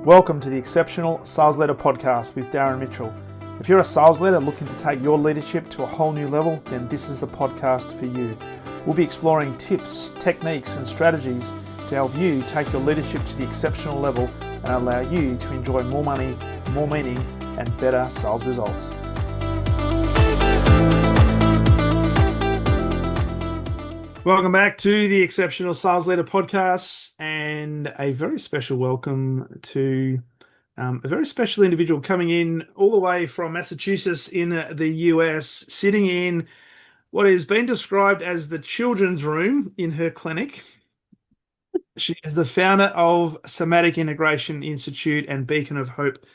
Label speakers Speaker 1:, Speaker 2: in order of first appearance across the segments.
Speaker 1: Welcome to the Exceptional Sales Leader Podcast with Darren Mitchell. If you're a sales leader looking to take your leadership to a whole new level, then this is the podcast for you. We'll be exploring tips, techniques, and strategies to help you take your leadership to the exceptional level and allow you to enjoy more money, more meaning, and better sales results. Welcome back to the Exceptional Sales Leader Podcast, and a very special welcome to a very special individual coming in all the way from Massachusetts in the US, sitting in what has been described as the children's room in her clinic. She is the founder of Somatic Integration Institute and Beacon of Hope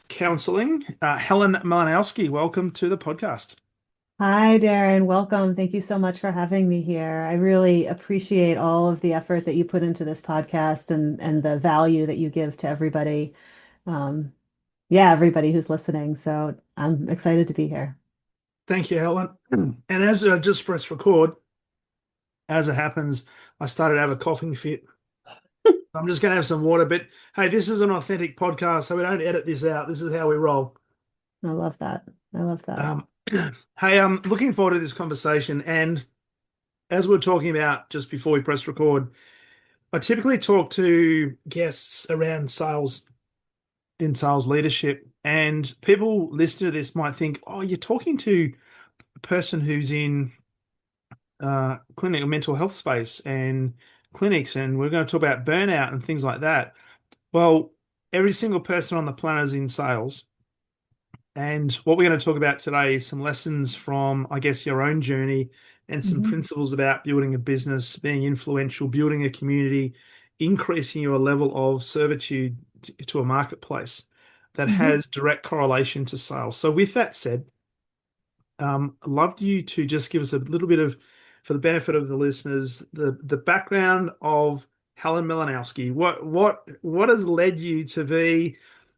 Speaker 1: Counseling. Helen Malinowski, welcome to the podcast.
Speaker 2: Hi, Darren. Welcome. Thank you so much for having me here. I really appreciate all of the effort that you put into this podcast and the value that you give to everybody. Everybody who's listening. So I'm excited to be here.
Speaker 1: Thank you, Helen. And as I just pressed record, as it happens, I started to have a coughing fit. I'm just going to have some water, but hey, this is an authentic podcast, so we don't edit this out. This is how we roll.
Speaker 2: I love that. I love that.
Speaker 1: Hey, I'm looking forward to this conversation. And as we're talking about just before we press record, I typically talk to guests around sales in sales leadership. And people listening to this might think, oh, you're talking to a person who's in clinical mental health space and clinics, and we're going to talk about burnout and things like that. Well, every single person on the planet is in sales. And what we're going to talk about today is some lessons from, I guess, your own journey and some principles about building a business, being influential, building a community, increasing your level of servitude to a marketplace that has direct correlation to sales. So with that said, I'd love you to just give us a little bit of, for the benefit of the listeners, the background of Helen Malinowski. What has led you to be,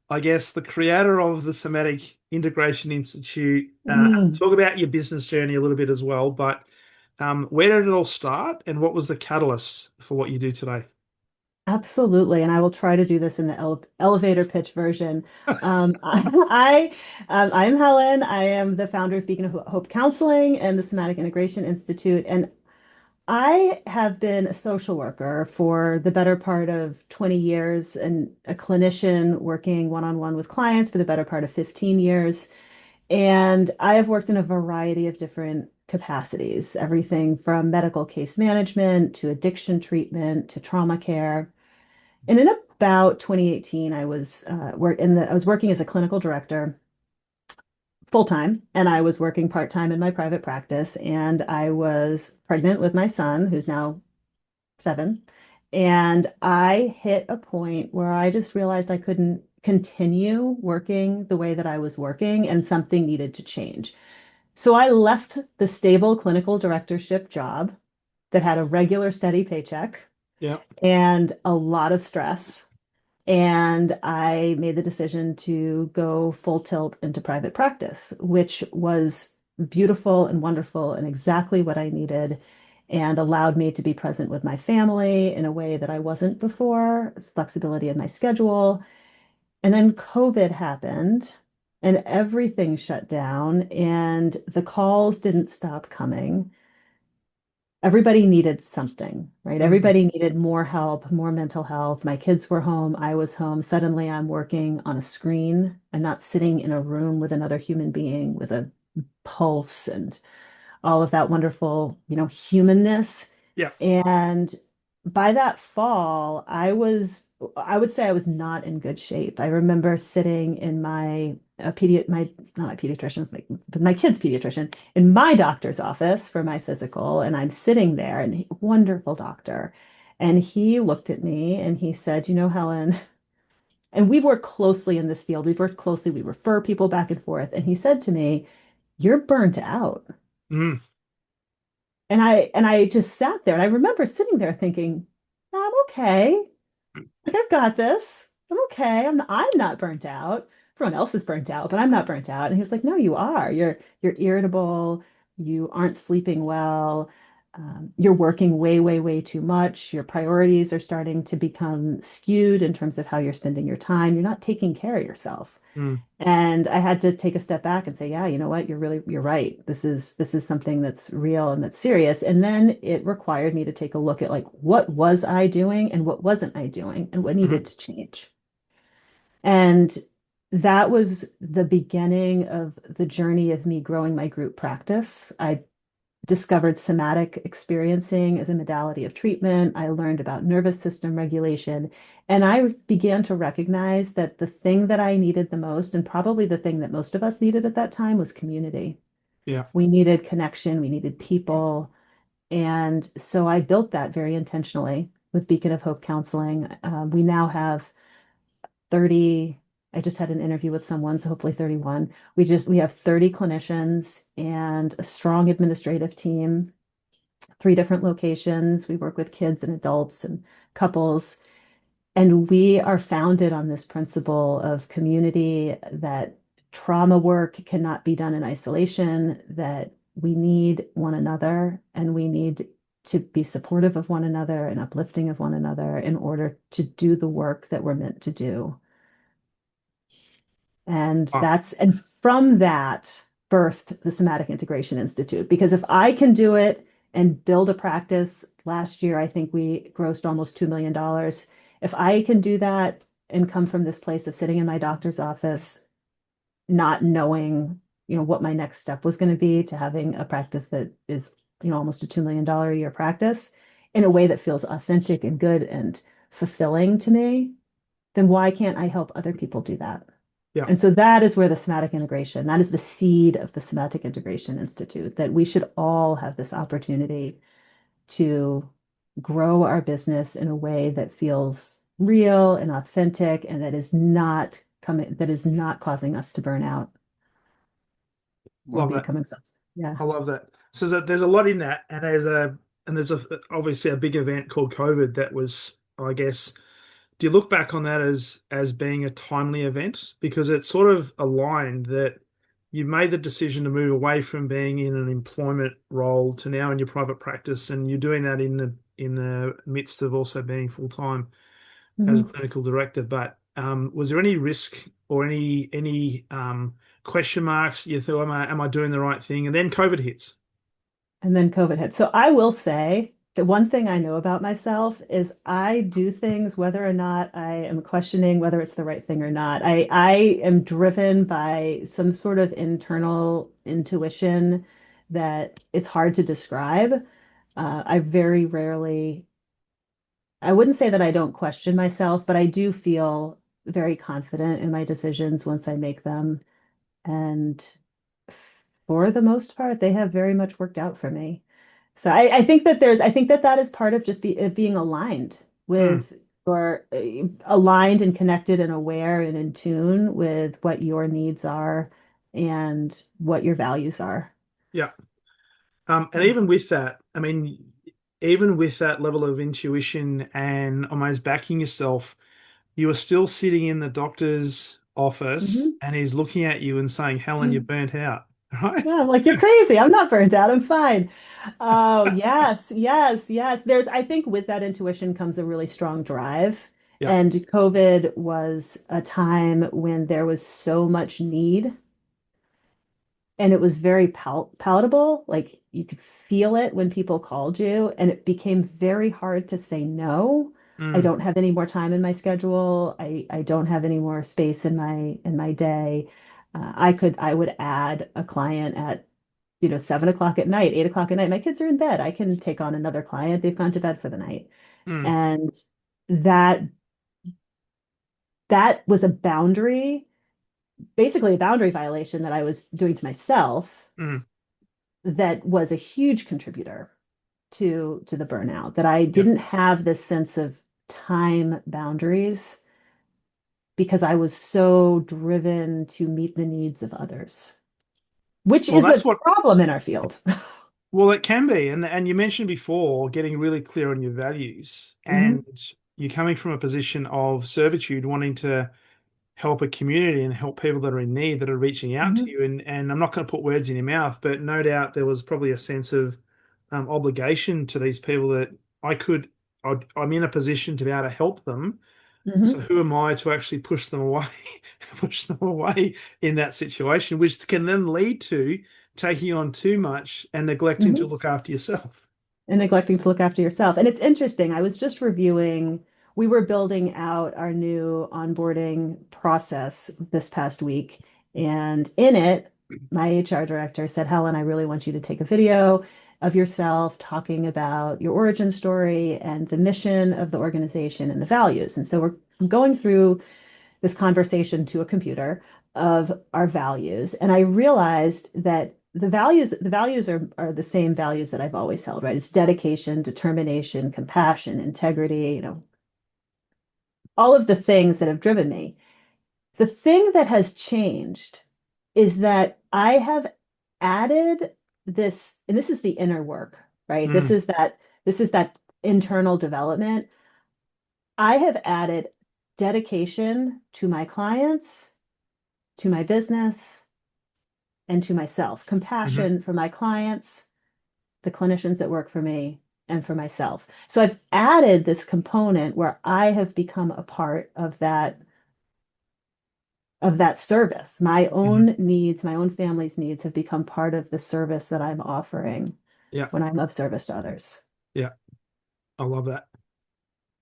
Speaker 1: I guess, the creator of the Somatic Integration Institute? Talk about your business journey a little bit as well, but where did it all start and what was the catalyst for what you do today?
Speaker 2: Absolutely. And I will try to do this in the elevator pitch version. I'm Helen. I am the founder of Beacon of Hope Counseling and the Somatic Integration Institute. And I have been a social worker for the better part of 20 years and a clinician working one-on-one with clients for the better part of 15 years. And I have worked in a variety of different capacities, everything from medical case management to addiction treatment to trauma care. And in about 2018, I was working as a clinical director full time, and I was working part time in my private practice, and I was pregnant with my son, who's now 7. And I hit a point where I just realized I couldn't continue working the way that I was working, and something needed to change. So I left the stable clinical directorship job that had a regular, steady paycheck
Speaker 1: Yeah.
Speaker 2: and a lot of stress. And I made the decision to go full tilt into private practice, which was beautiful and wonderful and exactly what I needed, and allowed me to be present with my family in a way that I wasn't before, flexibility in my schedule. And then COVID happened and everything shut down, and the calls didn't stop coming. Everybody needed something, right? Everybody needed more help, more mental health. My kids were home. I was home. Suddenly I'm working on a screen. I'm not sitting in a room with another human being with a pulse and all of that wonderful, humanness.
Speaker 1: Yeah.
Speaker 2: And by that fall, I would say I was not in good shape. I remember sitting in my not my pediatrician's, but my kid's pediatrician in my doctor's office for my physical, and I'm sitting there, and wonderful doctor, and he looked at me and he said, Helen, and we work closely in this field. We've worked closely. We refer people back and forth, and he said to me, "You're burnt out."
Speaker 1: Mm.
Speaker 2: And I just sat there, and I remember sitting there thinking, I'm okay. Like, I've got this. I'm okay. I'm not burnt out. Everyone else is burnt out, but I'm not burnt out. And he was like, "No, you are. You're irritable. You aren't sleeping well. You're working way, way, way too much. Your priorities are starting to become skewed in terms of how you're spending your time. You're not taking care of yourself.
Speaker 1: Mm.
Speaker 2: And I had to take a step back and say, yeah, you know what? You're right. This is something that's real and that's serious. And then it required me to take a look at like what was I doing and what wasn't I doing and what
Speaker 1: Mhm.
Speaker 2: needed to change. And that was the beginning of the journey of me growing my group practice. I discovered somatic experiencing as a modality of treatment. I learned about nervous system regulation. And I began to recognize that the thing that I needed the most, and probably the thing that most of us needed at that time, was community.
Speaker 1: Yeah.
Speaker 2: We needed connection, we needed people. And so I built that very intentionally with Beacon of Hope Counseling. We now have 30. I just had an interview with someone, so hopefully 31. We have 30 clinicians and a strong administrative team, 3 different locations. We work with kids and adults and couples. And we are founded on this principle of community, that trauma work cannot be done in isolation, that we need one another and we need to be supportive of one another and uplifting of one another in order to do the work that we're meant to do.
Speaker 1: Oh,
Speaker 2: And from that birthed the Somatic Integration Institute. Because if I can do it and build a practice, last year I think we grossed almost $2 million. If I can do that and come from this place of sitting in my doctor's office, not knowing, what my next step was going to be, to having a practice that is, almost a $2 million a year practice in a way that feels authentic and good and fulfilling to me, then why can't I help other people do that?
Speaker 1: yeah.
Speaker 2: And so that is where the somatic integration, that is the seed of the Somatic Integration Institute, that we should all have this opportunity to grow our business in a way that feels real and authentic and that is not causing us to burn out or
Speaker 1: Love that.
Speaker 2: become exhausted. Yeah.
Speaker 1: I love that. So there's a lot in that, and there's obviously a big event called COVID that was, I guess, do you look back on that as being a timely event? Because it sort of aligned that you made the decision to move away from being in an employment role to now in your private practice, and you're doing that in the midst of also being full time as a
Speaker 2: Mhm.
Speaker 1: clinical director. But was there any risk or any question marks? You thought, am I doing the right thing? And then COVID hits.
Speaker 2: And then COVID hit. So I will say the one thing I know about myself is I do things whether or not I am questioning whether it's the right thing or not. I am driven by some sort of internal intuition that is hard to describe. I very rarely, I wouldn't say that I don't question myself, but I do feel very confident in my decisions once I make them. And for the most part, they have very much worked out for me. So I think that that is part of just being aligned
Speaker 1: Mm,
Speaker 2: with, or aligned and connected and aware and in tune with what your needs are and what your values are.
Speaker 1: yeah. And
Speaker 2: Yeah.
Speaker 1: even with that, I mean, even with that level of intuition and almost backing yourself, you are still sitting in the doctor's office
Speaker 2: Mhm.
Speaker 1: and he's looking at you and saying, Helen, you're burnt out, right?
Speaker 2: Yeah, I'm like, you're crazy. I'm not burnt out. I'm fine. Oh, yes, yes, yes. I think with that intuition comes a really strong drive.
Speaker 1: Yeah.
Speaker 2: And COVID was a time when there was so much need and it was very palatable. Like you could feel it when people called you, and it became very hard to say no. I
Speaker 1: Mm,
Speaker 2: don't have any more time in my schedule. I don't have any more space in my day. I would add a client at 7 o'clock at night, 8 o'clock at night. My kids are in bed. I can take on another client. They've gone to bed for the night.
Speaker 1: mm,
Speaker 2: And that that was a boundary, basically a boundary violation that I was doing to myself,
Speaker 1: mm.
Speaker 2: that was a huge contributor to the burnout, that I
Speaker 1: Yeah.
Speaker 2: didn't have this sense of time boundaries because I was so driven to meet the needs of others, which
Speaker 1: Well,
Speaker 2: is
Speaker 1: that's
Speaker 2: a
Speaker 1: what,
Speaker 2: problem in our field.
Speaker 1: well, it can be. And you mentioned before getting really clear on your values
Speaker 2: Mhm,
Speaker 1: and you're coming from a position of servitude, wanting to help a community and help people that are in need that are reaching out to
Speaker 2: mhm,
Speaker 1: you. And I'm not going to put words in your mouth, but no doubt there was probably a sense of obligation to these people that I could, I'm in a position to be able to help them. So
Speaker 2: Hmm.
Speaker 1: who am I to actually push them away, push them away in that situation, which can then lead to taking on too much and neglecting to
Speaker 2: Hmm.
Speaker 1: look after yourself.
Speaker 2: And neglecting to look after yourself. And it's interesting. I was just reviewing, we were building out our new onboarding process this past week. And in it, my HR director said, Helen, I really want you to take a video of yourself talking about your origin story and the mission of the organization and the values. And so we're going through this conversation to a computer of our values. And I realized that the values are the same values that I've always held, right? It's dedication, determination, compassion, integrity, all of the things that have driven me. The thing that has changed is that I have added this, and this is the inner work, right? This
Speaker 1: Mm,
Speaker 2: is that internal development. I have added dedication to my clients, to my business, and to myself.
Speaker 1: mhm,
Speaker 2: Compassion for my clients, the clinicians that work for me, and for myself. So I've added this component where I have become a part of that service. My
Speaker 1: mhm.
Speaker 2: own needs, my own family's needs have become part of the service that I'm offering
Speaker 1: Yeah,
Speaker 2: when I'm of service to others.
Speaker 1: yeah, I love that.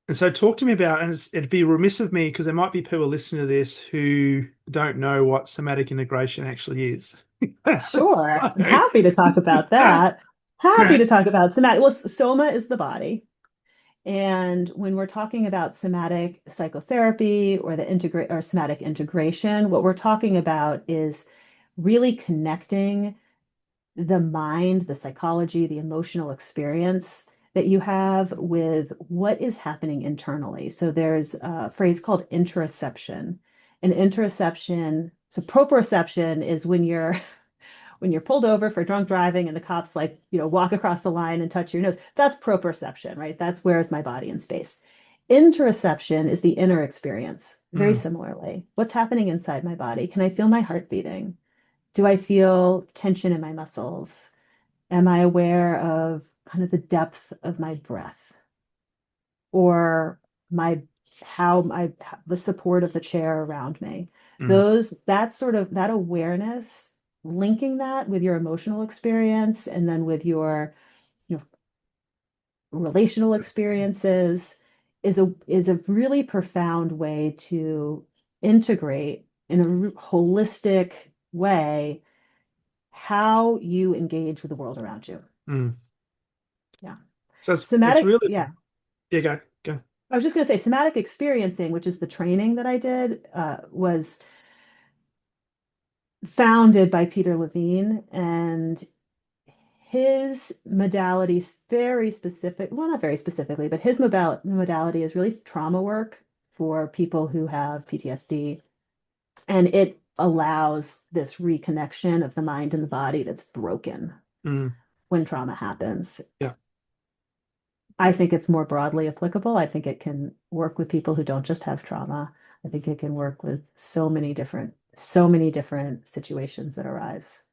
Speaker 1: And so, talk to me about, and it'd be remiss of me because there might be people listening to this who don't know what somatic integration actually is.
Speaker 2: Sure.
Speaker 1: So,
Speaker 2: I'm happy to talk about that. Happy to talk about somatic. Well, soma is the body. And when we're talking about somatic psychotherapy or the integrate or somatic integration, what we're talking about is really connecting the mind, the psychology, the emotional experience that you have with what is happening internally. So there's a phrase called interoception. And interoception, so proprioception is when you're pulled over for drunk driving and the cops like, walk across the line and touch your nose. That's proprioception, right? That's where is my body in space. Interoception is the inner experience. Very
Speaker 1: mm,
Speaker 2: similarly, what's happening inside my body? Can I feel my heart beating? Do I feel tension in my muscles? Am I aware of kind of the depth of my breath or my how my the support of the chair around me?
Speaker 1: mm,
Speaker 2: That sort of that awareness, linking that with your emotional experience and then with your, you know, relational experiences is a really profound way to integrate in a holistic way how you engage with the world around you.
Speaker 1: mm.
Speaker 2: Yeah.
Speaker 1: So it's
Speaker 2: Somatic,
Speaker 1: really,
Speaker 2: yeah.
Speaker 1: yeah, go.
Speaker 2: I was just going to say somatic experiencing, which is the training that I did, was founded by Peter Levine, and his modality is very specific. Well, not very specifically, but his modality is really trauma work for people who have PTSD. And it allows this reconnection of the mind and the body that's broken
Speaker 1: Mm,
Speaker 2: when trauma happens.
Speaker 1: yeah.
Speaker 2: I think it's more broadly applicable. I think it can work with people who don't just have trauma. I think it can work with so many different situations that arise.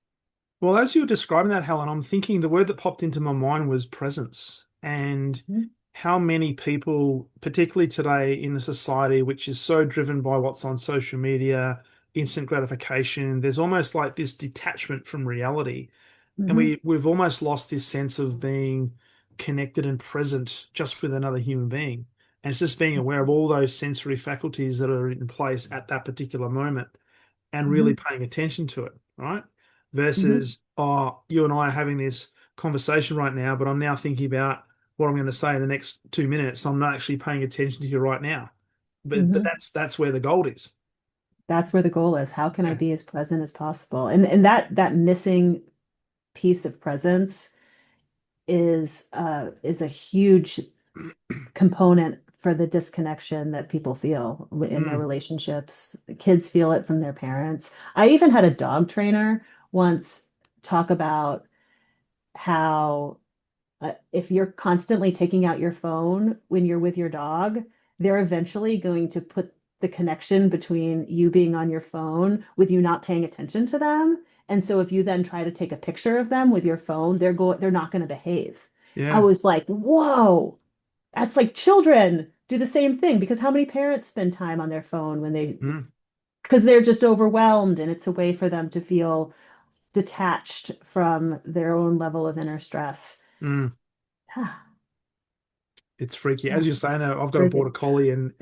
Speaker 1: Well, as you were describing that, Helen, I'm thinking the word that popped into my mind was presence. And
Speaker 2: Mhm.
Speaker 1: how many people, particularly today in a society which is so driven by what's on social media, instant gratification, there's almost like this detachment from reality. And
Speaker 2: Mhm.
Speaker 1: we've almost lost this sense of being connected and present just with another human being. And it's just being aware of all those sensory faculties that are in place at that particular moment and really
Speaker 2: Mhm.
Speaker 1: paying attention to it, right?
Speaker 2: Mhm.
Speaker 1: Versus, oh, you and I are having this conversation right now, but I'm now thinking about what I'm going to say in the next 2 minutes. So I'm not actually paying attention to you right now. But
Speaker 2: Mhm.
Speaker 1: that's where the gold is.
Speaker 2: That's where the goal is. How can I
Speaker 1: Yeah.
Speaker 2: be as present as possible? And that missing piece of presence is a huge component for the disconnection that people feel in their
Speaker 1: Mm,
Speaker 2: relationships. Kids feel it from their parents. I even had a dog trainer once talk about how if you're constantly taking out your phone when you're with your dog, they're eventually going to put the connection between you being on your phone with you not paying attention to them. And so if you then try to take a picture of them with your phone, they're not going to behave. I
Speaker 1: Yeah.
Speaker 2: was like, whoa, that's like children do the same thing because how many parents spend time on their phone when they
Speaker 1: Mm,
Speaker 2: because they're just overwhelmed and it's a way for them to feel detached from their own level of inner stress.
Speaker 1: mm. It's freaky.
Speaker 2: Yeah,
Speaker 1: As you're saying that, I've got a border
Speaker 2: creepy.
Speaker 1: collie, and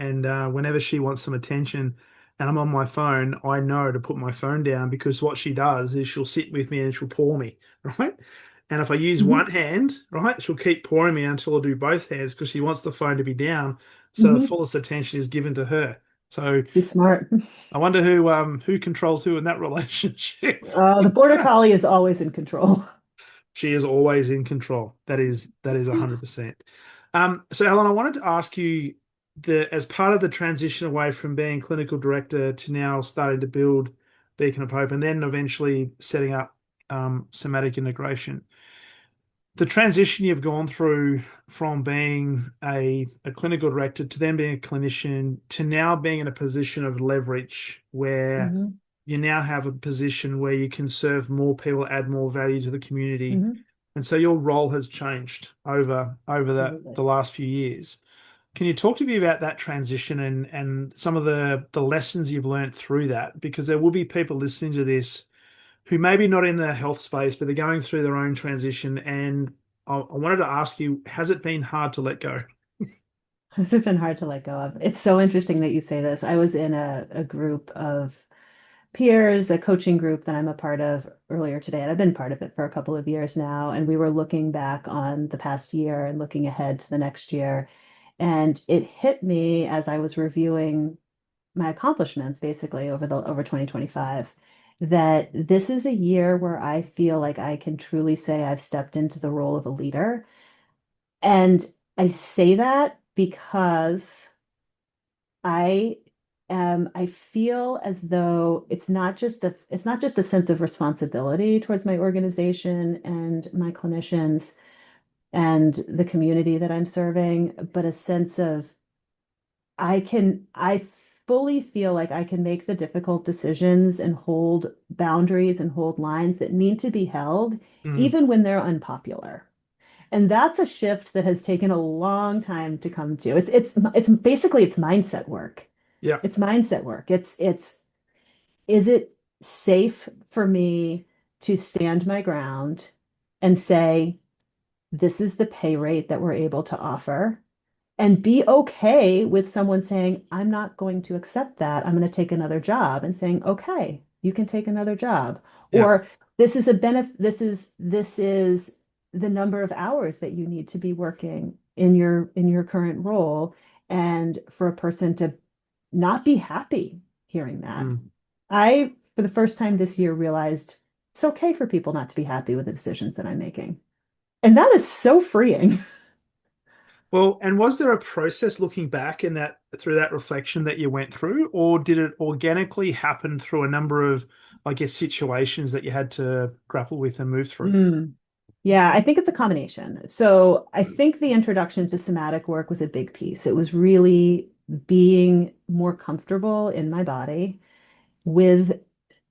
Speaker 1: whenever she wants some attention and I'm on my phone, I know to put my phone down because what she does is she'll sit with me and she'll paw me, right? And if I use
Speaker 2: Hmm.
Speaker 1: one hand, right, she'll keep pawing me until I do both hands because she wants the phone to be down, so the
Speaker 2: Hmm.
Speaker 1: fullest attention is given to her. So
Speaker 2: She's smart.
Speaker 1: I wonder who controls who in that relationship.
Speaker 2: The border collie is always in control.
Speaker 1: She is always in control. That is 100%. So Helen, I wanted to ask you as part of the transition away from being clinical director to now starting to build Beacon of Hope and then eventually setting up somatic integration. The transition you've gone through from being a clinical director to then being a clinician to now being in a position of leverage where
Speaker 2: Hmm.
Speaker 1: you now have a position where you can serve more people, add more value to the community.
Speaker 2: Hmm.
Speaker 1: And so your role has changed over the
Speaker 2: Absolutely.
Speaker 1: last few years. Can you talk to me about that transition and some of the lessons you've learned through that? Because there will be people listening to this who maybe not in the health space, but they're going through their own transition. And I wanted to ask you, has it been hard to let go?
Speaker 2: This has been hard to let go of. It's so interesting that you say this. I was in a group of peers, a coaching group that I'm a part of earlier today, and I've been part of it for a couple of years now. And we were looking back on the past year and looking ahead to the next year. And it hit me as I was reviewing my accomplishments basically over 2025 that this is a year where I feel like I can truly say I've stepped into the role of a leader. And I say that because I feel as though it's not just a sense of responsibility towards my organization and my clinicians and the community that I'm serving, but a sense of I fully feel like I can make the difficult decisions and hold boundaries and hold lines that need to be held,
Speaker 1: Mm,
Speaker 2: even when they're unpopular. And that's a shift that has taken a long time to come to. It's basically it's mindset work.
Speaker 1: yeah.
Speaker 2: It's mindset work. It's is it safe for me to stand my ground and say, this is the pay rate that we're able to offer? And be okay with someone saying, I'm not going to accept that. I'm going to take another job and saying, okay, you can take another job.
Speaker 1: Yeah.
Speaker 2: Or this is the number of hours that you need to be working in your current role. And for a person to not be happy hearing that.
Speaker 1: Mm.
Speaker 2: I, for the first time this year, realized it's okay for people not to be happy with the decisions that I'm making. And that is so freeing.
Speaker 1: Well, and was there a process looking back in that through that reflection that you went through, or did it organically happen through a number of, I guess, situations that you had to grapple with and move through?
Speaker 2: Mm. Yeah, I think it's a combination. So I think the introduction to somatic work was a big piece. It was really being more comfortable in my body with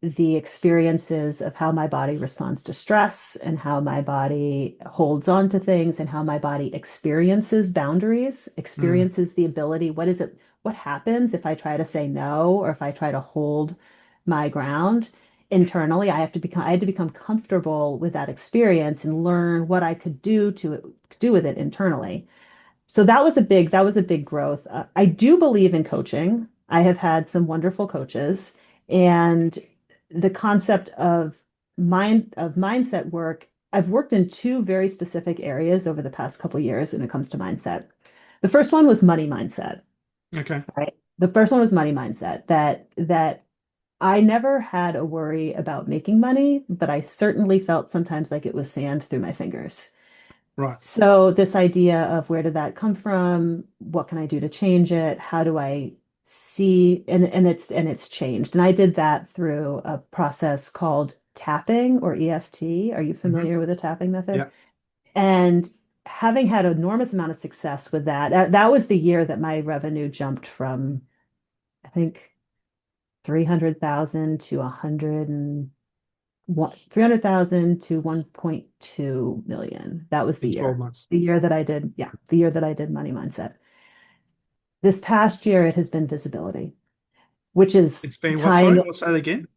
Speaker 2: the experiences of how my body responds to stress and how my body holds on to things and how my body experiences boundaries,
Speaker 1: Mm,
Speaker 2: experiences the ability, what happens if I try to say no or if I try to hold my ground internally. I had to become comfortable with that experience and learn what I could do with it internally. So that was a big growth. I do believe in coaching. I have had some wonderful coaches, and the concept of mindset work. I've worked in two very specific areas over the past couple of years when it comes to mindset. The first one was money mindset,
Speaker 1: okay.
Speaker 2: right? The first one was money mindset that I never had a worry about making money, but I certainly felt sometimes like it was sand through my fingers.
Speaker 1: Right.
Speaker 2: So this idea of where did that come from? What can I do to change it? How do I see and it's changed. And I did that through a process called tapping or EFT. Are you
Speaker 1: Hmm.
Speaker 2: familiar with the tapping method?
Speaker 1: Yeah.
Speaker 2: And having had an enormous amount of success with that was the year that my revenue jumped from I think 300,000 to 100 300,000 to 1.2 million. That was
Speaker 1: in 12 months?
Speaker 2: the year that I did, yeah, the year that I did Money Mindset. This past year, it has been visibility, which is
Speaker 1: It's been what? Sorry,
Speaker 2: tying
Speaker 1: what's that again?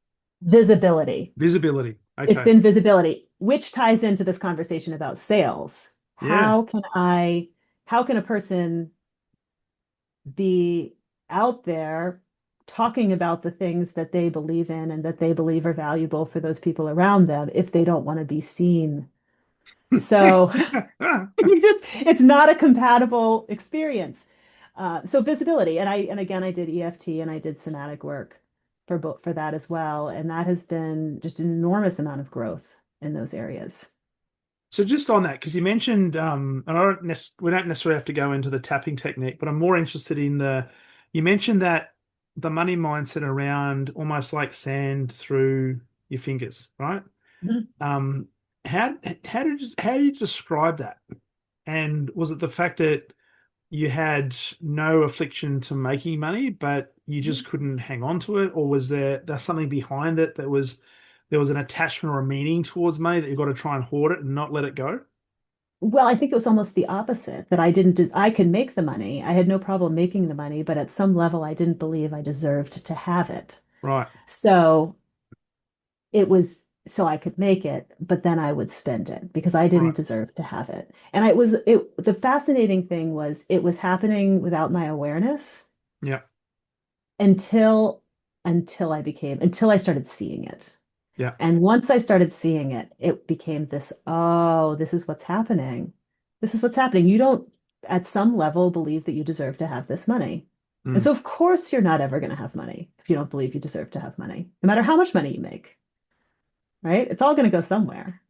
Speaker 2: visibility.
Speaker 1: Visibility.
Speaker 2: It's
Speaker 1: Okay.
Speaker 2: been visibility, which ties into this conversation about sales.
Speaker 1: Yeah.
Speaker 2: How can a person be out there talking about the things that they believe in and that they believe are valuable for those people around them if they don't want to be seen? So it's not a compatible experience. So visibility, and again, I did EFT and I did somatic work for that as well, and that has been just an enormous amount of growth in those areas.
Speaker 1: So just on that, because you mentioned, and we don't necessarily have to go into the tapping technique, but I'm more interested in you mentioned that the money mindset around almost like sand through your fingers, right?
Speaker 2: Mhm.
Speaker 1: Um, how did you describe that? And was it the fact that you had no affliction to making money, but you just couldn't hang on to it, or was there's something behind it that there was an attachment or a meaning towards money that you've got to try and hoard it and not let it go?
Speaker 2: Well, I think it was almost the opposite that I could make the money. I had no problem making the money, but at some level, I didn't believe I deserved to have it.
Speaker 1: Right,
Speaker 2: So it was so I could make it, but then I would spend it because I
Speaker 1: right,
Speaker 2: didn't deserve to have it. And the fascinating thing was it was happening without my awareness
Speaker 1: yeah,
Speaker 2: until until I started seeing it.
Speaker 1: yeah,
Speaker 2: And once I started seeing it, it became this, oh, this is what's happening. This is what's happening. You don't, at some level, believe that you deserve to have this money. And
Speaker 1: mm,
Speaker 2: so, of course, you're not ever going to have money if you don't believe you deserve to have money, no matter how much money you make, right? It's all going to go somewhere.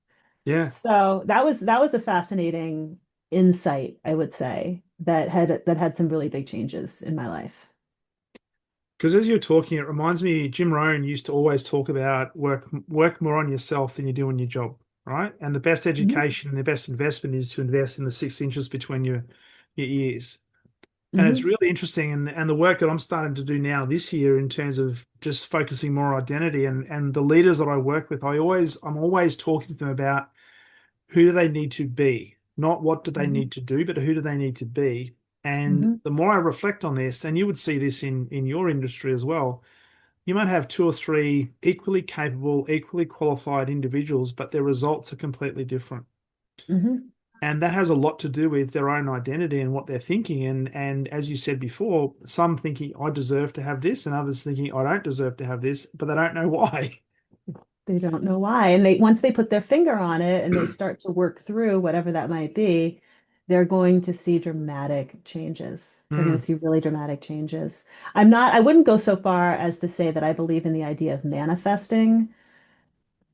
Speaker 1: yeah.
Speaker 2: So that was a fascinating insight, I would say, that had some really big changes in my life.
Speaker 1: Because as you're talking, it reminds me, Jim Rohn used to always talk about work more on yourself than you do on your job, right? And the best
Speaker 2: Hmm.
Speaker 1: education and the best investment is to invest in the 6 inches between your ears. And it's
Speaker 2: Hmm.
Speaker 1: really interesting, and the work that I'm starting to do now this year in terms of just focusing more on identity and the leaders that I work with, I'm always talking to them about who do they need to be, not what do they
Speaker 2: Hmm.
Speaker 1: need to do, but who do they need to be. And
Speaker 2: Hmm.
Speaker 1: the more I reflect on this, and you would see this in your industry as well, you might have two or three equally capable, equally qualified individuals, but their results are completely different.
Speaker 2: Hmm.
Speaker 1: And that has a lot to do with their own identity and what they're thinking. And as you said before, some thinking I deserve to have this, and others thinking I don't deserve to have this, but they don't know why.
Speaker 2: They don't know why. And once they put their finger on it and they start to work through whatever that might be, they're going to see dramatic changes. They're going to
Speaker 1: Mm,
Speaker 2: see really dramatic changes. I wouldn't go so far as to say that I believe in the idea of manifesting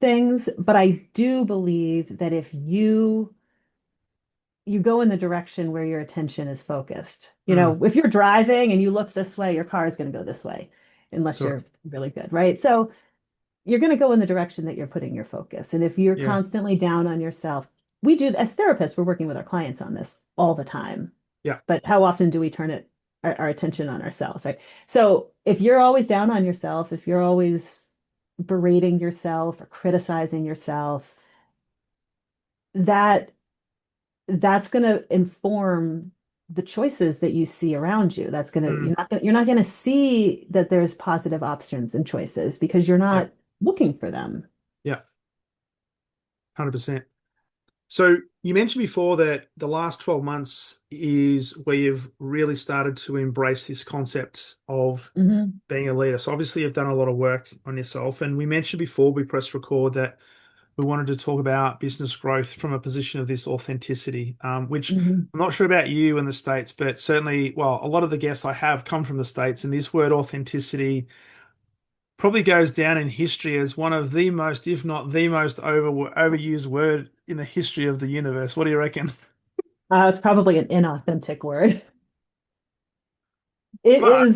Speaker 2: things, but I do believe that if you go in the direction where your attention is focused. You
Speaker 1: mm,
Speaker 2: know, if you're driving and you look this way, your car is going to go this way unless
Speaker 1: sure.
Speaker 2: you're really good, right? So you're going to go in the direction that you're putting your focus. And if you're
Speaker 1: Yeah.
Speaker 2: constantly down on yourself, we do as therapists, we're working with our clients on this all the time.
Speaker 1: Yeah.
Speaker 2: But how often do we turn our attention on ourselves, right? So if you're always down on yourself, if you're always berating yourself or criticizing yourself, that that's going to inform the choices that you see around you. That's going to
Speaker 1: Mm,
Speaker 2: you're not going to see that there's positive options and choices because you're
Speaker 1: yeah.
Speaker 2: not looking for them.
Speaker 1: Yeah. 100%. So you mentioned before that the last 12 months is where you've really started to embrace this concept of
Speaker 2: Hmm.
Speaker 1: being a leader. So obviously you've done a lot of work on yourself. And we mentioned before we pressed record that we wanted to talk about business growth from a position of this authenticity, which
Speaker 2: Hmm.
Speaker 1: I'm not sure about you in the States, but certainly, well, a lot of the guests I have come from the States, and this word authenticity probably goes down in history as one of the most, if not the most overused word in the history of the universe. What do you reckon?
Speaker 2: It's probably an inauthentic word.
Speaker 1: But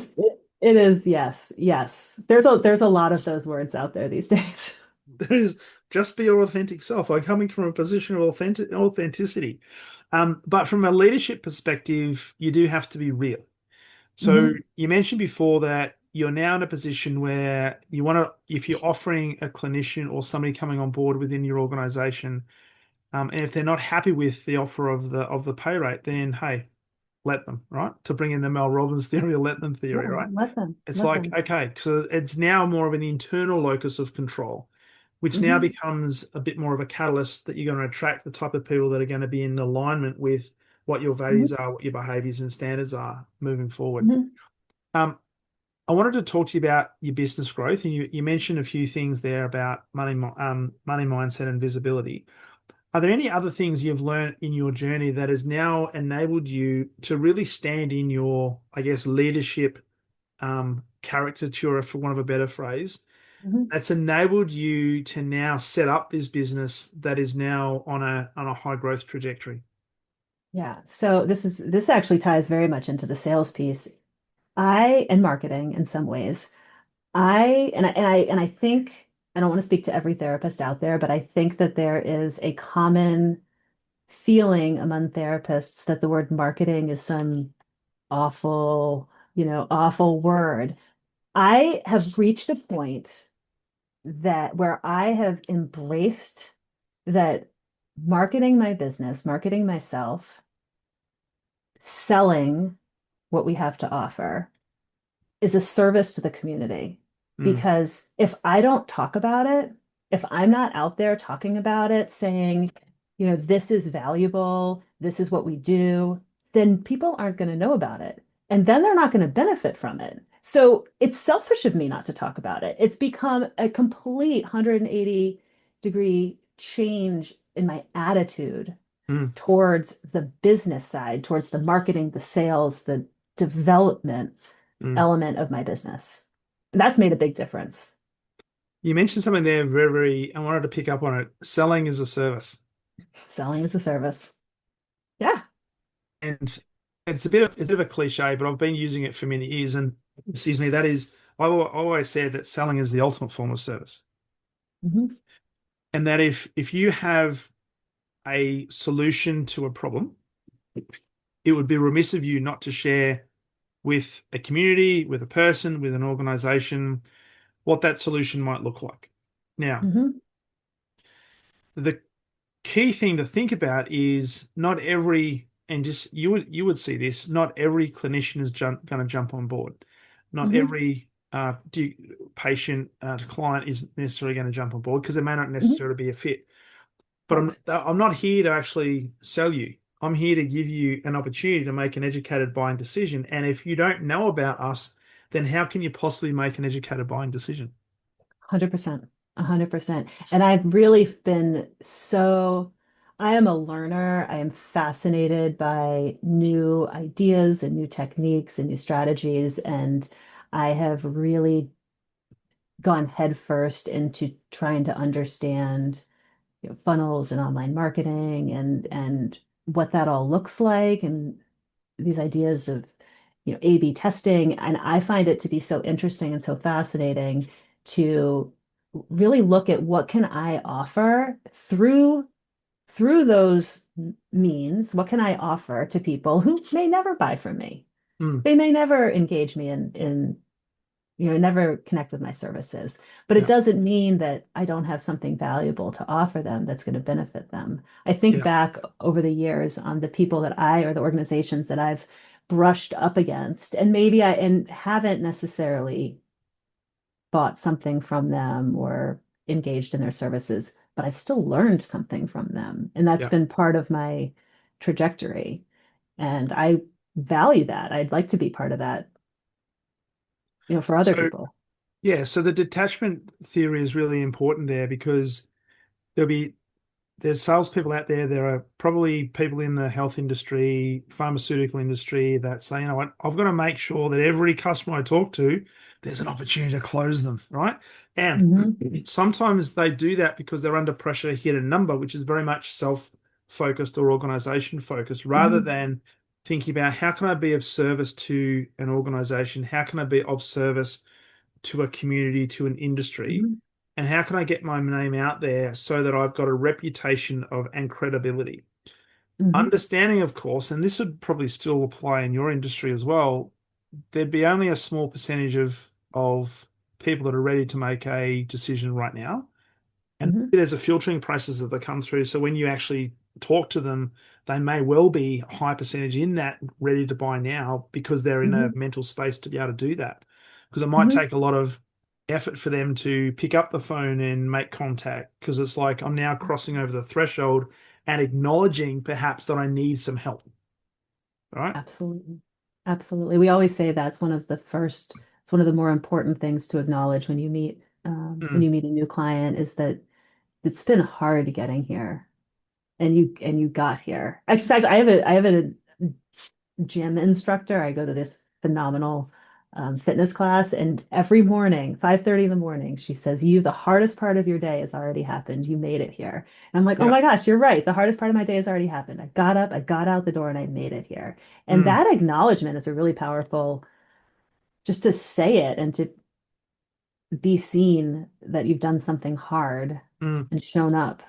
Speaker 2: It is, yes, yes. There's a lot of those words out there these days.
Speaker 1: there is just be your authentic self. I'm coming from a position of authenticity. But from a leadership perspective, you do have to be real. So
Speaker 2: Hmm.
Speaker 1: you mentioned before that you're now in a position where you want to, if you're offering a clinician or somebody coming on board within your organization, and if they're not happy with the offer of the pay rate, then hey, let them, right? To bring in the Mel Robbins theory or let them theory,
Speaker 2: Yeah,
Speaker 1: right?
Speaker 2: let them,
Speaker 1: It's
Speaker 2: let
Speaker 1: like,
Speaker 2: them.
Speaker 1: okay, so it's now more of an internal locus of control, which now
Speaker 2: Hmm.
Speaker 1: becomes a bit more of a catalyst that you're going to attract the type of people that are going to be in alignment with what your values
Speaker 2: Hmm.
Speaker 1: are, what your behaviors and standards are moving forward.
Speaker 2: Hmm.
Speaker 1: Um, I wanted to talk to you about your business growth, and you mentioned a few things there about money mindset and visibility. Are there any other things you've learned in your journey that has now enabled you to really stand in your, I guess, leadership caricature, for want of a better phrase,
Speaker 2: Hmm.
Speaker 1: that's enabled you to now set up this business that is now on a high growth trajectory?
Speaker 2: Yeah. So this actually ties very much into the sales piece. I and marketing in some ways. I think I don't want to speak to every therapist out there, but I think that there is a common feeling among therapists that the word marketing is some awful, awful word. I have reached a point that where I have embraced that marketing my business, marketing myself, selling what we have to offer is a service to the community.
Speaker 1: Mm,
Speaker 2: Because if I don't talk about it, if I'm not out there talking about it, saying, this is valuable, this is what we do, then people aren't going to know about it. And then they're not going to benefit from it. So it's selfish of me not to talk about it. It's become a complete 180-degree change in my attitude
Speaker 1: mm,
Speaker 2: towards the business side, towards the marketing, the sales, the development
Speaker 1: mm.
Speaker 2: element of my business. That's made a big difference.
Speaker 1: You mentioned something there very, very, I wanted to pick up on it. Selling is a service.
Speaker 2: Selling as a service. Yeah.
Speaker 1: And it's a bit of a cliche, but I've been using it for many years. And excuse me, that is, I always said that selling is the ultimate form of service.
Speaker 2: Hmm.
Speaker 1: And that if you have a solution to a problem, it would be remiss of you not to share with a community, with a person, with an organization, what that solution might look like. Now,
Speaker 2: Hmm.
Speaker 1: the key thing to think about is not every, and just you would see this, not every clinician is going to jump on board. Not
Speaker 2: Hmm.
Speaker 1: every patient, client is necessarily going to jump on board because they may not
Speaker 2: Hmm.
Speaker 1: necessarily be a fit. But I'm
Speaker 2: Correct.
Speaker 1: I'm not here to actually sell you. I'm here to give you an opportunity to make an educated buying decision. And if you don't know about us, then how can you possibly make an educated buying decision?
Speaker 2: 100%. 100%. And I've really been I am a learner. I am fascinated by new ideas and new techniques and new strategies. And I have really gone headfirst into trying to understand funnels and online marketing and what that all looks like and these ideas of A/B testing. And I find it to be so interesting and so fascinating to really look at what can I offer through those means. What can I offer to people who may never buy from me?
Speaker 1: Mm,
Speaker 2: They may never engage me in never connect with my services. But it
Speaker 1: yeah,
Speaker 2: doesn't mean that I don't have something valuable to offer them that's going to benefit them. I think
Speaker 1: yeah,
Speaker 2: back over the years on the people that I or the organizations that I've brushed up against, and maybe I and haven't necessarily bought something from them or engaged in their services, but I've still learned something from them. And that's
Speaker 1: yeah.
Speaker 2: been part of my trajectory. And I value that. I'd like to be part of that, for other
Speaker 1: So
Speaker 2: people.
Speaker 1: yeah, so the detachment theory is really important there because there'll be there's salespeople out there. There are probably people in the health industry, pharmaceutical industry that say, you know what, I've got to make sure that every customer I talk to, there's an opportunity to close them, right? And
Speaker 2: Hmm.
Speaker 1: sometimes they do that because they're under pressure to hit a number, which is very much self-focused or organization focused, rather
Speaker 2: Hmm.
Speaker 1: than thinking about how can I be of service to an organization? How can I be of service to a community, to an industry?
Speaker 2: Hmm.
Speaker 1: And how can I get my name out there so that I've got a reputation of and credibility?
Speaker 2: Hmm.
Speaker 1: Understanding, of course, and this would probably still apply in your industry as well, there'd be only a small percentage of people that are ready to make a decision right now. And
Speaker 2: Hmm.
Speaker 1: there's a filtering process that they come through. So when you actually talk to them, they may well be a high percentage in that ready to buy now because they're in a
Speaker 2: Hmm.
Speaker 1: mental space to be able to do that. Because it might
Speaker 2: Hmm.
Speaker 1: take a lot of effort for them to pick up the phone and make contact because it's like I'm now crossing over the threshold and acknowledging perhaps that I need some help. All right.
Speaker 2: Absolutely. Absolutely. We always say that's one of the first, it's one of the more important things to acknowledge when
Speaker 1: Mm,
Speaker 2: you meet a new client is that it's been hard getting here and you got here. In fact, I have a gym instructor. I go to this phenomenal fitness class, and every morning, 5:30 in the morning, she says, "You, the hardest part of your day has already happened. You made it here." And I'm like, "Oh
Speaker 1: yeah.
Speaker 2: my gosh, you're right. The hardest part of my day has already happened. I got up, I got out the door, and I made it here." And
Speaker 1: Mm,
Speaker 2: that acknowledgement is a really powerful, just to say it and to be seen that you've done something hard
Speaker 1: mm.
Speaker 2: and shown up.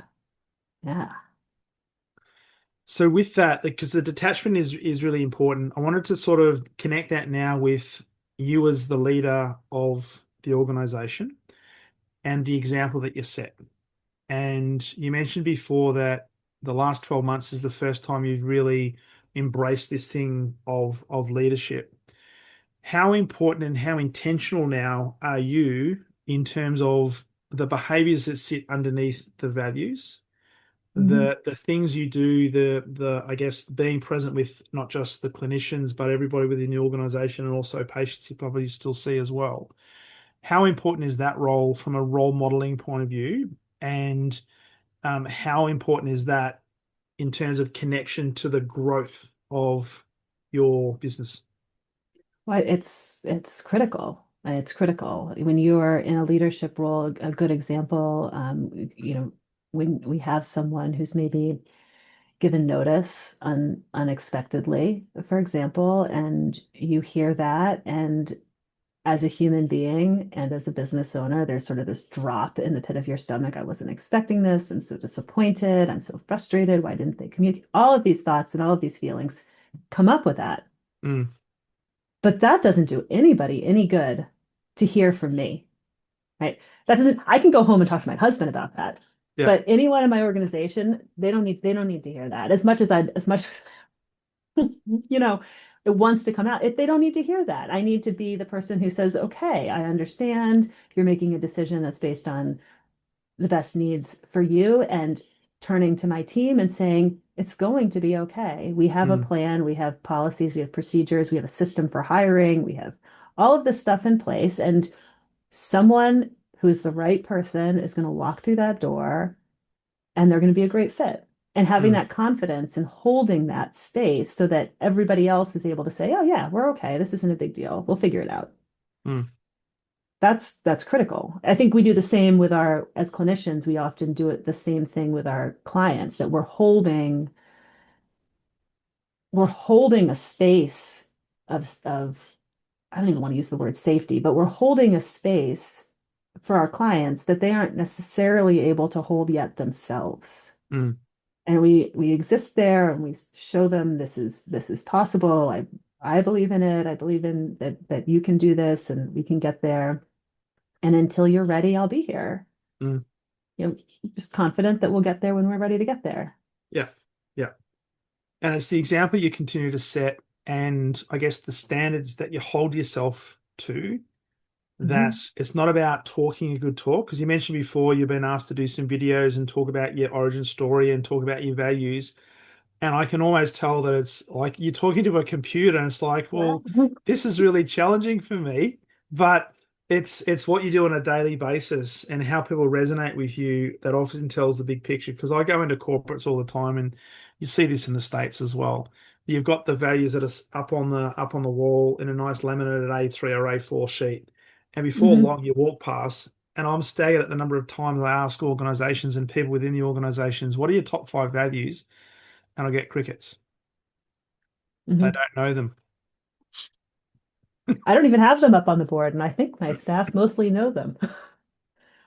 Speaker 2: Yeah.
Speaker 1: So with that, because the detachment is really important, I wanted to sort of connect that now with you as the leader of the organization and the example that you set. And you mentioned before that the last 12 months is the first time you've really embraced this thing of leadership. How important and how intentional now are you in terms of the behaviors that sit underneath the values?
Speaker 2: Mhm.
Speaker 1: The things you do, the I guess being present with not just the clinicians, but everybody within the organization and also patients you probably still see as well. How important is that role from a role modeling point of view? And how important is that in terms of connection to the growth of your business?
Speaker 2: Well, it's critical. It's critical when you are in a leadership role. A good example, when we have someone who's maybe given notice unexpectedly, for example, and you hear that, and as a human being and as a business owner, there's sort of this drop in the pit of your stomach. I wasn't expecting this. I'm so disappointed. I'm so frustrated. Why didn't they communicate? All of these thoughts and all of these feelings come up with that.
Speaker 1: Mm,
Speaker 2: But that doesn't do anybody any good to hear from me, right? That doesn't, I can go home and talk to my husband about that.
Speaker 1: yeah.
Speaker 2: But anyone in my organization, they don't need to hear that. As much as, it wants to come out. They don't need to hear that. I need to be the person who says, okay, I understand you're making a decision that's based on the best needs for you and turning to my team and saying, it's going to be okay. We have a
Speaker 1: Mm,
Speaker 2: plan, we have policies, we have procedures, we have a system for hiring, we have all of this stuff in place. And someone who's the right person is going to walk through that door and they're going to be a great fit. And having
Speaker 1: mm,
Speaker 2: that confidence and holding that space so that everybody else is able to say, oh, yeah, we're okay. This isn't a big deal. We'll figure it out.
Speaker 1: mm,
Speaker 2: That's critical. I think we do the same with our, as clinicians, we often do it the same thing with our clients, that we're holding a space of I don't even want to use the word safety, but we're holding a space for our clients that they aren't necessarily able to hold yet themselves.
Speaker 1: mm,
Speaker 2: And we exist there and we show them this is possible. I believe in it. I believe in that you can do this and we can get there. And until you're ready, I'll be here.
Speaker 1: mm.
Speaker 2: You know, just confident that we'll get there when we're ready to get there.
Speaker 1: Yeah. Yeah. And it's the example you continue to set and I guess the standards that you hold yourself to that
Speaker 2: Mhm.
Speaker 1: it's not about talking a good talk because you mentioned before you've been asked to do some videos and talk about your origin story and talk about your values. And I can almost tell that it's like you're talking to a computer and it's like, well, this is really challenging for me, but it's what you do on a daily basis and how people resonate with you that often tells the big picture. Because I go into corporates all the time and you see this in the States as well. You've got the values that are up on the wall in a nice laminated A3 or A4 sheet. And before
Speaker 2: Mhm.
Speaker 1: long you walk past and I'm staggered at the number of times I ask organizations and people within the organizations, what are your top five values? And I get crickets. They
Speaker 2: Mhm.
Speaker 1: don't know them.
Speaker 2: I don't even have them up on the board, and I think my staff mostly know them.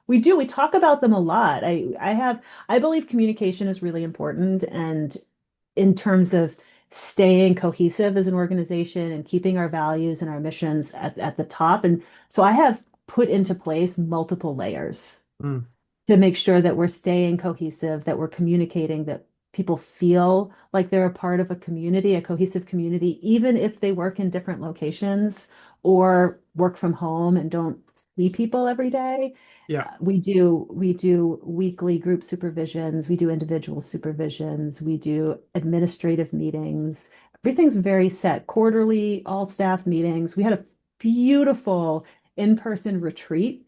Speaker 2: We do. We talk about them a lot. I believe communication is really important, and in terms of staying cohesive as an organization and keeping our values and our missions at the top. And so I have put into place multiple layers
Speaker 1: Mm.
Speaker 2: to make sure that we're staying cohesive, that we're communicating, that people feel like they're a part of a community, a cohesive community, even if they work in different locations or work from home and don't see people every day.
Speaker 1: Yeah.
Speaker 2: We do weekly group supervisions, we do individual supervisions, we do administrative meetings. Everything's very set. Quarterly, all staff meetings. We had a beautiful in-person retreat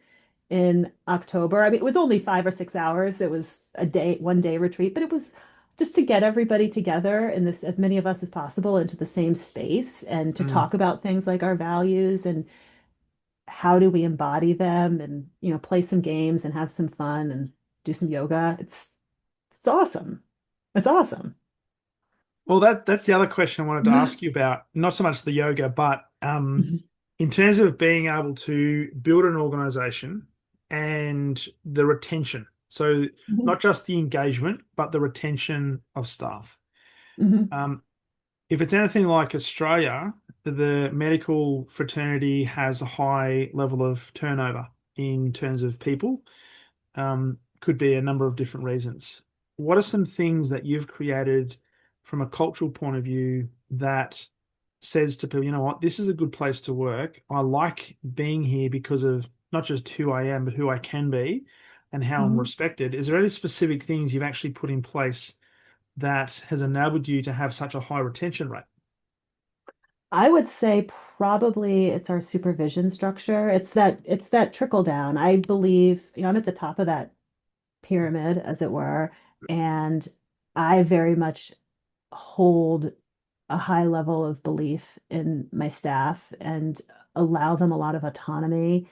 Speaker 2: in October. I mean, it was only 5 or 6 hours. It was a day, 1 day retreat, but it was just to get everybody together in this, as many of us as possible, into the same space and to
Speaker 1: Mm.
Speaker 2: talk about things like our values and how do we embody them and, play some games and have some fun and do some yoga. It's awesome. It's awesome.
Speaker 1: Well, that's the other question I wanted to ask you about. Not so much the yoga, but
Speaker 2: Mhm.
Speaker 1: in terms of being able to build an organization and the retention. So
Speaker 2: Mhm.
Speaker 1: not just the engagement, but the retention of staff.
Speaker 2: Mhm.
Speaker 1: Um, if it's anything like Australia, the medical fraternity has a high level of turnover in terms of people. Could be a number of different reasons. What are some things that you've created from a cultural point of view that says to people, you know what, this is a good place to work. I like being here because of not just who I am, but who I can be and how I'm
Speaker 2: Mhm.
Speaker 1: respected. Is there any specific things you've actually put in place that has enabled you to have such a high retention rate?
Speaker 2: I would say probably it's our supervision structure. It's that trickle down. I believe, I'm at the top of that pyramid, as it were, and I very much hold a high level of belief in my staff and allow them a lot of autonomy.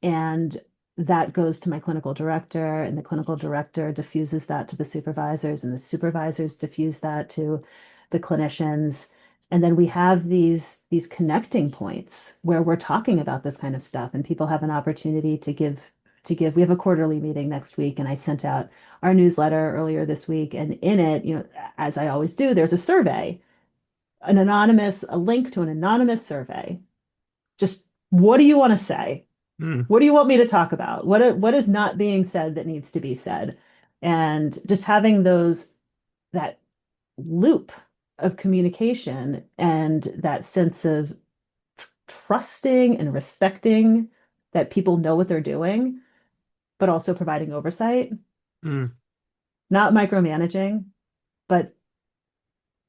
Speaker 2: And that goes to my clinical director, and the clinical director diffuses that to the supervisors, and the supervisors diffuse that to the clinicians. And then we have these connecting points where we're talking about this kind of stuff, and people have an opportunity to give. We have a quarterly meeting next week, and I sent out our newsletter earlier this week. And in it, as I always do, there's a survey, a link to an anonymous survey. Just what do you want to say?
Speaker 1: Mm,
Speaker 2: What do you want me to talk about? What is not being said that needs to be said? And just having that loop of communication and that sense of trusting and respecting that people know what they're doing, but also providing oversight,
Speaker 1: mm.
Speaker 2: not micromanaging, but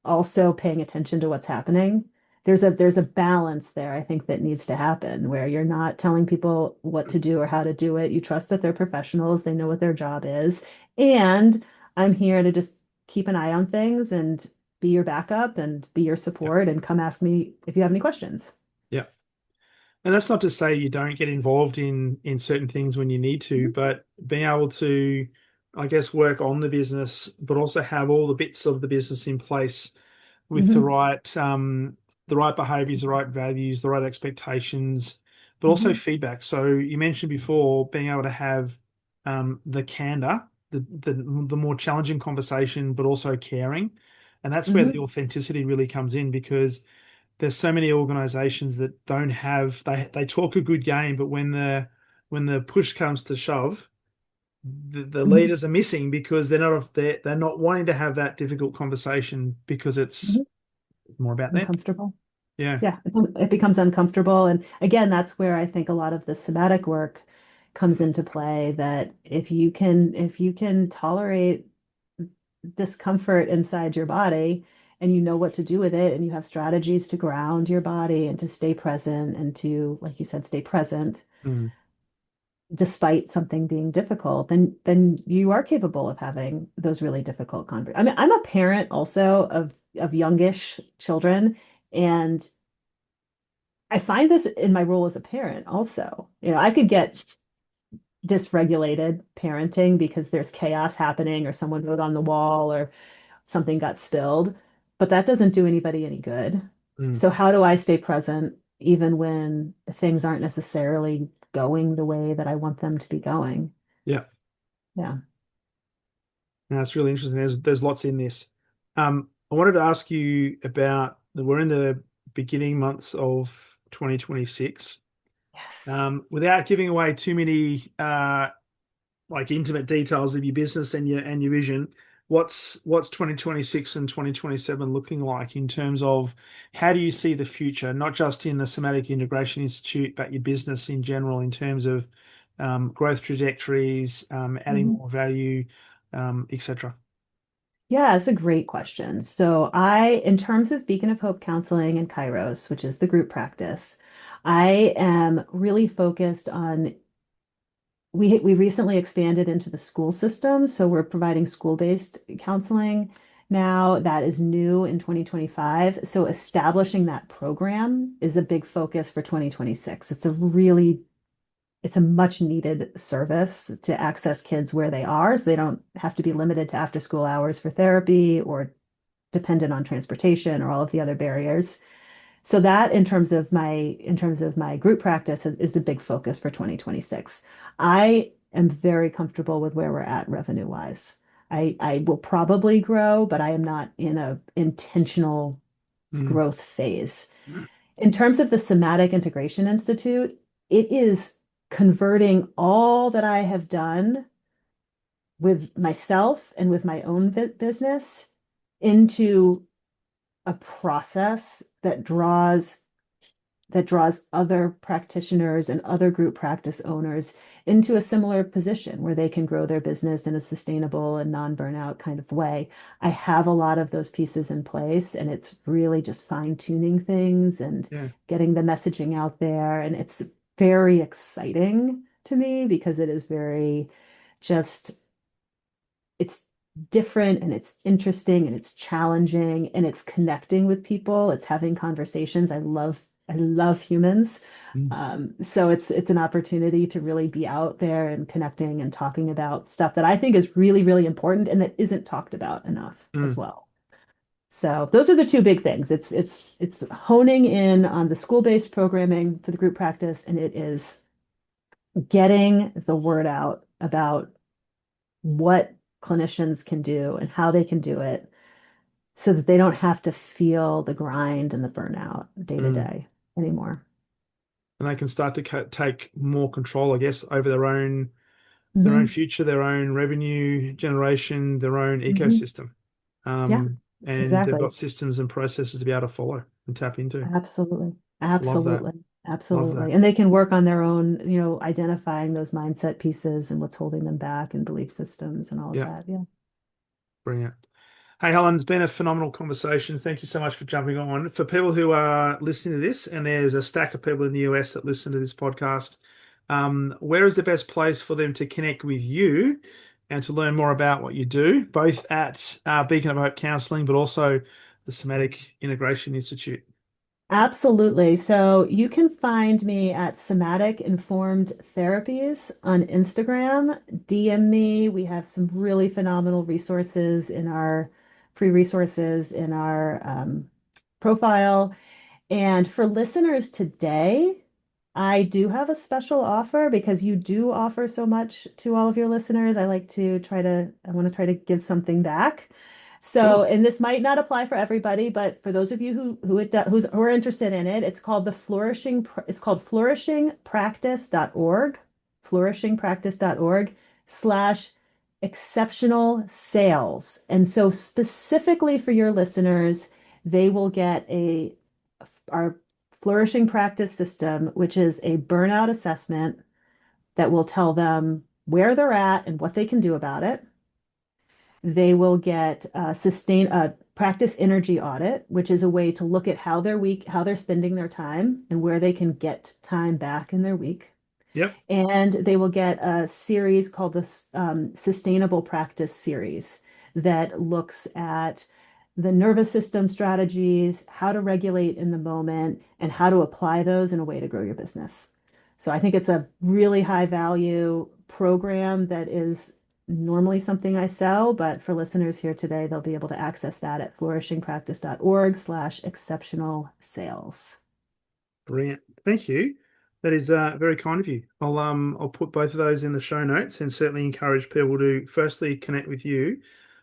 Speaker 2: also paying attention to what's happening. There's a balance there, I think, that needs to happen where you're not telling people what to do or how to do it. You trust that they're professionals, they know what their job is. And I'm here to just keep an eye on things and be your backup and be your
Speaker 1: Yeah.
Speaker 2: support and come ask me if you have any questions.
Speaker 1: Yeah. And that's not to say you don't get involved in certain things when you need to,
Speaker 2: Mhm.
Speaker 1: but being able to, I guess, work on the business, but also have all the bits of the business in place with
Speaker 2: Mhm.
Speaker 1: the right behaviors, the right values, the right expectations, but also
Speaker 2: Mhm.
Speaker 1: feedback. So you mentioned before being able to have the candor, the more challenging conversation, but also caring. And that's where the
Speaker 2: Mhm.
Speaker 1: authenticity really comes in because there's so many organizations that don't have they talk a good game, but when the push comes to shove, the
Speaker 2: Mhm.
Speaker 1: leaders are missing because they're not wanting to have that difficult conversation because it's
Speaker 2: Mhm.
Speaker 1: more about them.
Speaker 2: Uncomfortable.
Speaker 1: Yeah.
Speaker 2: Yeah, it becomes uncomfortable. And again, that's where I think a lot of the somatic work comes into play, that if you can tolerate discomfort inside your body and you know what to do with it and you have strategies to ground your body and to stay present and to, like you said, stay present
Speaker 1: Mm.
Speaker 2: despite something being difficult, then you are capable of having those really difficult conversations. I mean, I'm a parent also of youngish children, and I find this in my role as a parent also. I could get dysregulated parenting because there's chaos happening or someone wrote on the wall or something got spilled, but that doesn't do anybody any good.
Speaker 1: Mm.
Speaker 2: So how do I stay present even when things aren't necessarily going the way that I want them to be going?
Speaker 1: Yeah.
Speaker 2: Yeah.
Speaker 1: No, it's really interesting. There's lots in this. I wanted to ask you about we're in the beginning months of 2026.
Speaker 2: Yes.
Speaker 1: Without giving away too many like intimate details of your business and your vision, what's 2026 and 2027 looking like in terms of how do you see the future, not just in the Somatic Integration Institute, but your business in general in terms of growth trajectories, adding
Speaker 2: Mhm.
Speaker 1: more value, etc.
Speaker 2: Yeah, it's a great question. In terms of Beacon of Hope Counseling and Kairos, which is the group practice, I am really focused on we recently expanded into the school system, so we're providing school-based counseling now. That is new in 2025. So establishing that program is a big focus for 2026. It's a much needed service to access kids where they are, so they don't have to be limited to after school hours for therapy or dependent on transportation or all of the other barriers. So that in terms of my group practice is a big focus for 2026. I am very comfortable with where we're at revenue wise. I will probably grow, but I am not in a intentional
Speaker 1: Mm,
Speaker 2: growth phase. In terms of the Somatic Integration Institute, it is converting all that I have done with myself and with my own business into a process that draws other practitioners and other group practice owners into a similar position where they can grow their business in a sustainable and non-burnout kind of way. I have a lot of those pieces in place, and it's really just fine-tuning things and
Speaker 1: yeah.
Speaker 2: getting the messaging out there. And it's very exciting to me because it is very just it's different and it's interesting and it's challenging and it's connecting with people. It's having conversations. I love humans.
Speaker 1: Mm,
Speaker 2: So it's an opportunity to really be out there and connecting and talking about stuff that I think is really, really important and that isn't talked about enough as
Speaker 1: mm.
Speaker 2: well. So those are the two big things. It's honing in on the school-based programming for the group practice, and it is getting the word out about what clinicians can do and how they can do it so that they don't have to feel the grind and the burnout day to
Speaker 1: Mm.
Speaker 2: day anymore.
Speaker 1: And they can start to take more control, I guess, over their own
Speaker 2: Hmm.
Speaker 1: future, their own revenue generation, their own
Speaker 2: Hmm.
Speaker 1: ecosystem.
Speaker 2: Yeah,
Speaker 1: And they've
Speaker 2: exactly.
Speaker 1: got systems and processes to be able to follow and tap into.
Speaker 2: Absolutely.
Speaker 1: Love that.
Speaker 2: Absolutely.
Speaker 1: Love that.
Speaker 2: Absolutely. And they can work on their own, identifying those mindset pieces and what's holding them back and belief systems and all of
Speaker 1: Yeah,
Speaker 2: that. Yeah.
Speaker 1: brilliant. Hey, Helen, it's been a phenomenal conversation. Thank you so much for jumping on. For people who are listening to this, and there's a stack of people in the US that listen to this podcast, where is the best place for them to connect with you and to learn more about what you do, both at Beacon of Hope Counseling, but also the Somatic Integration Institute?
Speaker 2: Absolutely. So you can find me at Somatic Informed Therapies on Instagram. DM me. We have some really phenomenal resources in our free resources in our profile. And for listeners today, I do have a special offer because you do offer so much to all of your listeners. I want to try to give something back. So,
Speaker 1: Sure.
Speaker 2: and this might not apply for everybody, but for those of you who are interested in it, it's called flourishingpractice.org/exceptional sales. And so specifically for your listeners, they will get our flourishing practice system, which is a burnout assessment that will tell them where they're at and what they can do about it. They will get a practice energy audit, which is a way to look at how they're spending their time and where they can get time back in their week.
Speaker 1: Yep.
Speaker 2: And they will get a series called the Sustainable Practice Series that looks at the nervous system strategies, how to regulate in the moment, and how to apply those in a way to grow your business. So I think it's a really high value program that is normally something I sell, but for listeners here today, they'll be able to access that at flourishingpractice.org/exceptional sales.
Speaker 1: Brilliant. Thank you. That is very kind of you. I'll put both of those in the show notes and certainly encourage people to firstly connect with you,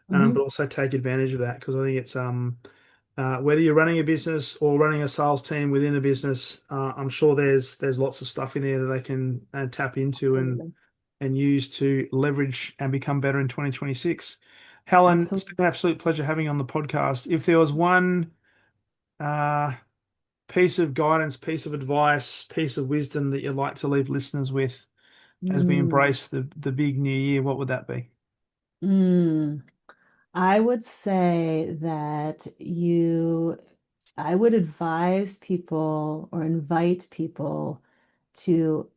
Speaker 1: but
Speaker 2: Hmm.
Speaker 1: also take advantage of that because I think it's whether you're running a business or running a sales team within a business, I'm sure there's lots of stuff in there that they can tap into
Speaker 2: Absolutely.
Speaker 1: and use to leverage and become better in 2026. Helen, it's been
Speaker 2: Absolutely.
Speaker 1: an absolute pleasure having you on the podcast. If there was one uh, piece of guidance, piece of advice, piece of wisdom that you'd like to leave listeners with as we
Speaker 2: Mm.
Speaker 1: embrace the big new year, what would that be?
Speaker 2: Mm. I would say that I would advise people or invite people to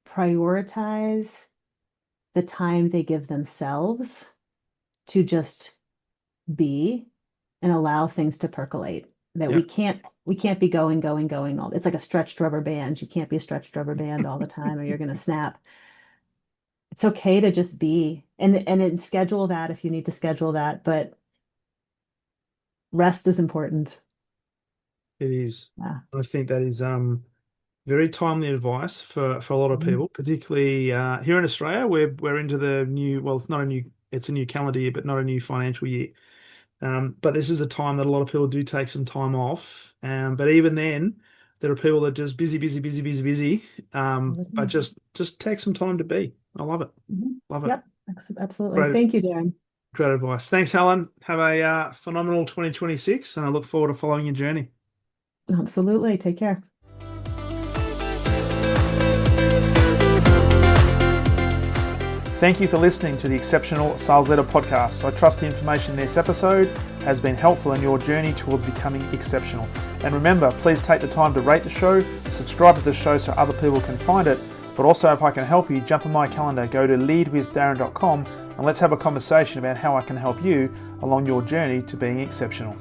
Speaker 2: prioritize the time they give themselves to just be and allow things to percolate. That
Speaker 1: Yeah,
Speaker 2: we can't be going all. It's like a stretched rubber band. You can't be a stretched rubber band all the time or you're going to snap. It's okay to just be and then schedule that if you need to schedule that, but rest is important.
Speaker 1: it is.
Speaker 2: Yeah.
Speaker 1: I think that is very timely advice for a lot of
Speaker 2: Mhm.
Speaker 1: people, particularly here in Australia. We're into the new, well, it's a new calendar year, but not a new financial year. But this is a time that a lot of people do take some time off. But even then, there are people that are just busy, busy, busy, busy, busy.
Speaker 2: All the
Speaker 1: But
Speaker 2: time.
Speaker 1: just take some time to be. I love it.
Speaker 2: Mhm.
Speaker 1: Love it.
Speaker 2: Yep, absolutely.
Speaker 1: Great,
Speaker 2: Thank you, Darren.
Speaker 1: great advice. Thanks, Helen. Have a phenomenal 2026, and I look forward to following your journey.
Speaker 2: Absolutely. Take care.
Speaker 1: Thank you for listening to the Exceptional Sales Leader podcast. I trust the information in this episode has been helpful in your journey towards becoming exceptional. And remember, please take the time to rate the show, subscribe to the show so other people can find it. But also, if I can help you, jump on my calendar, go to leadwithdarren.com and let's have a conversation about how I can help you along your journey to being exceptional.